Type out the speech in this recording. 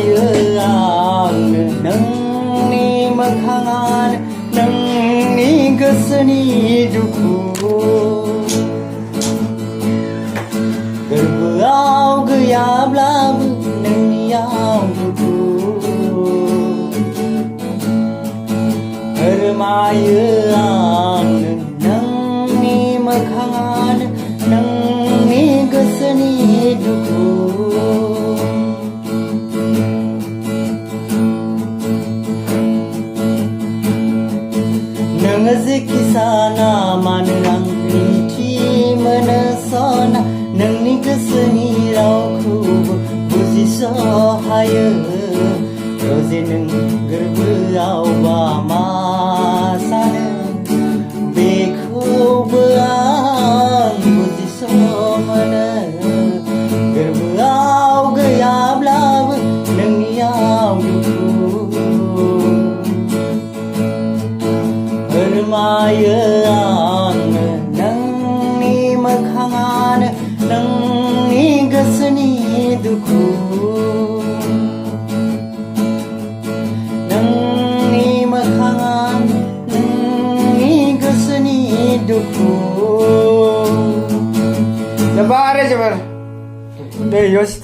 फोरमायो आंनो नोंनि मोखाङानो नोंनि गोसोनि दुखु गोरबोआव गैयाब्लाबो नोंनियाव दुखु फोरमायो आंनो नोंनि मोखाङानो नोंनि गोसोनि दुखु नोङो जेखि साना मानो आं मिथि मोनो सना नोंनि गोसोनि रावखौबो बुजिस हायो रोजे नों गोरबोआवबा मा सानो बेखौबो आं बुजिस मोनो गोरबोआव गैयाब्लाबो नोंनियाव दुखु फोरमायो आंनो नोंनि मोखाङानो नोंनि गोसोनि दुखु नोंनि मोखाङानो नोंनि गोसोनि दुखु जबार आहे जबर. दे योस्त